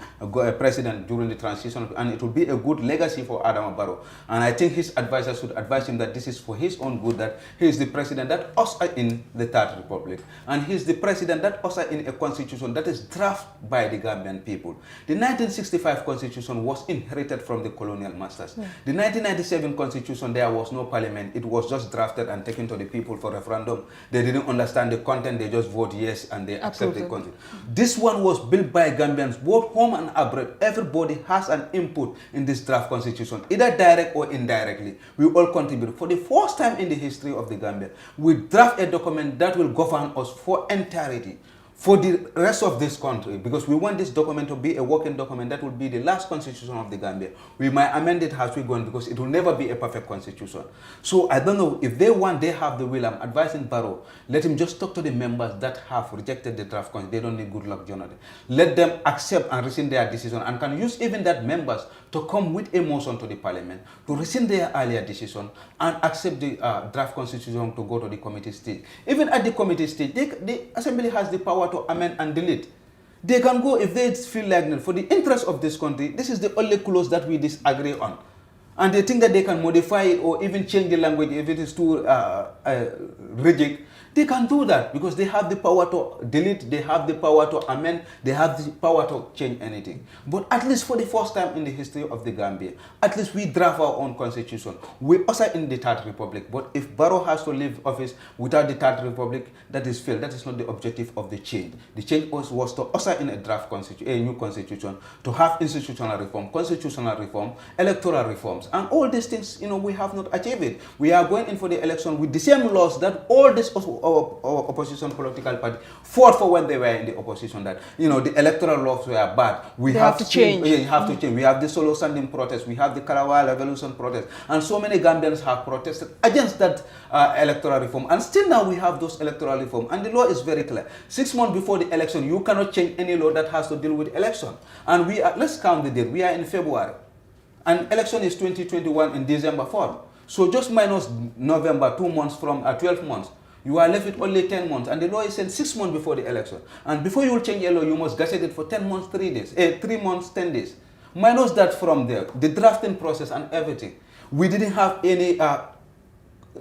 president during the transition, and it will be a good legacy for Adama Barrow. And I think his advisors should advise him that this is for his own good, that he is the president that ushered in the Third Republic, and he is the president that ushered in a constitution that is drafted by the Gambian people. The 1965 constitution was inherited from the colonial masters. Yeah. The 1997 constitution, there was no parliament. It was just drafted and taken to the people for referendum. They didn't understand the content. They just vote yes and they accept the content. This one was built by Gambians, both home and abroad. Everybody has an input in this draft constitution, either direct or indirectly. We all contribute. For the first time in the history of the Gambia, we draft a document that will govern us for entirety, for the rest of this country, because we want this document to be a working document that will be the last constitution of the Gambia. We might amend it as we go on, because it will never be a perfect constitution. So I don't know if they have the will. I'm advising Barrow, let him just talk to the members that have rejected the draft constitution. They don't need Goodluck Jonathan. Let them accept and rescind their decision, and can use even that members to come with a motion to the parliament to rescind their earlier decision and accept the draft constitution to go to the committee stage. Even at the committee stage, the assembly has the power to amend and delete. They can go if they feel like that. For the interest of this country, this is the only clause that we disagree on. And they think that they can modify it or even change the language if it is too rigid. They can do that because they have the power to delete, they have the power to amend, they have the power to change anything. But at least for the first time in the history of the Gambia, at least we draft our own constitution. We usher in the Third Republic. But if Barrow has to leave office without the Third Republic, that is failed. That is not the objective of the change. The change was to usher in a draft constitution, a new constitution, to have institutional reform, constitutional reform, electoral reforms. And all these things, we have not achieved it. We are going in for the election with the same laws that all these opposition political party fought for when they were in the opposition, that the electoral laws were bad. We have to change. We have to change. We have the solo standing protest. We have the Karawa revolution protest, and so many Gambians have protested against that electoral reform. And still now we have those electoral reform, and the law is very clear. 6 months before the election, you cannot change any law that has to deal with election. And we are, let's count the date. We are in February, and election is 2021 in December 4. So just minus November, 2 months from 12 months. You are left with only 10 months, and the law is sent 6 months before the election. And before you will change a law, you must gazette it for 10 months, 3 days, 3 months, 10 days. Minus that from there, the drafting process and everything. We didn't have any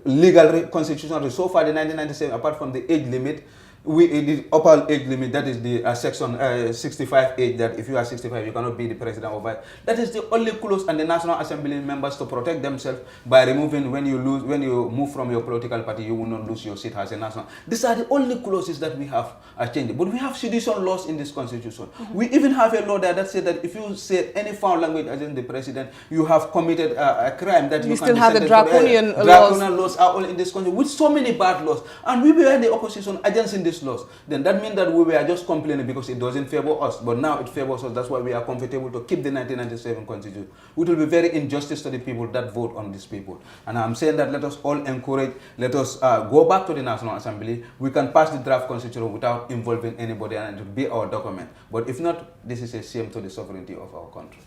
legal constitution so far. The 1997, apart from the age limit, the upper age limit, that is the section 65 age, that if you are 65 you cannot be the president of it. That is the only clause, and the National Assembly members to protect themselves by removing, when you move from your political party, you will not lose your seat as a national. These are the only clauses that we have changed. But we have sedition laws in this constitution. We even have a law there that says that if you say any foul language against the president, you have committed a crime, that you still have the draconian laws. Draconian laws are all in this country with so many bad laws, and we were in the opposition against these laws. Then that means that we were just complaining because it doesn't favor us, but now it favors us. That's why we are comfortable to keep the 1997 constitution. It will be very injustice to the people that vote on these people. And I'm saying that let us all encourage, let us go back to the National Assembly. We can pass the draft constitution without involving anybody, and it will be our document. But if not, this is a shame to the sovereignty of our country.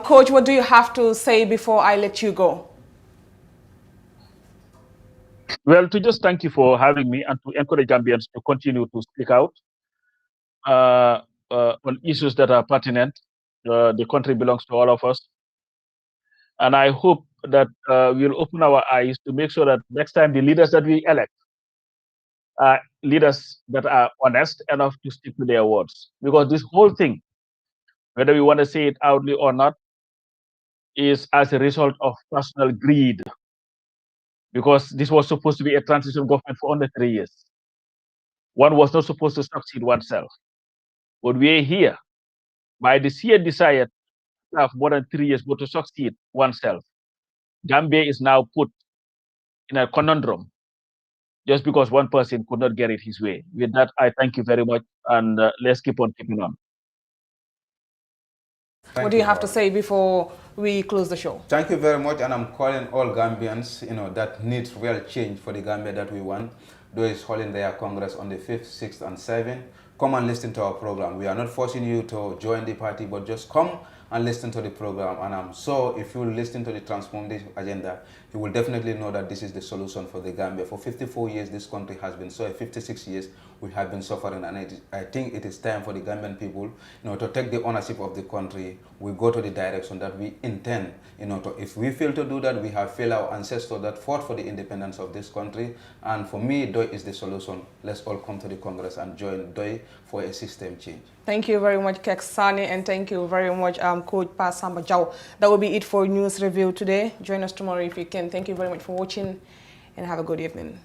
Coach, what do you have to say before I let you go? Well, to just thank you for having me and to encourage Gambians to continue to speak out on issues that are pertinent. The country belongs to all of us. And I hope that we'll open our eyes to make sure that next time the leaders that we elect are leaders that are honest enough to stick to their words. Because this whole thing, whether we want to say it outly or not, is as a result of personal greed. Because this was supposed to be a transition government for under 3 years. One was not supposed to succeed oneself. But we are here by the sheer desire to have more than 3 years, but to succeed oneself. Gambia is now put in a conundrum just because one person could not get it his way. With that, I thank you very much, and let's keep on keeping on. What do you have to say before we close the show? Thank you very much, and I'm calling all Gambians, that needs real change for the Gambia that we want. Those holding their Congress on the 5th, 6th, and 7th. Come and listen to our program. We are not forcing you to join the party, but just come and listen to the program. And I'm sure if you listen to the transformation agenda, you will definitely know that this is the solution for the Gambia. For 54 years, this country has been so. 56 years, we have been suffering, and I think it is time for the Gambian people, to take the ownership of the country. We go to the direction that we intend. If we fail to do that, we have failed our ancestors that fought for the independence of this country. And for me, DOI is the solution. Let's all come to the Congress and join DOI for a system change. Thank you very much, Kek Sani, and thank you very much, Coach Pa Samba Jau. That will be it for News Review today. Join us tomorrow if you can. Thank you very much for watching, and have a good evening.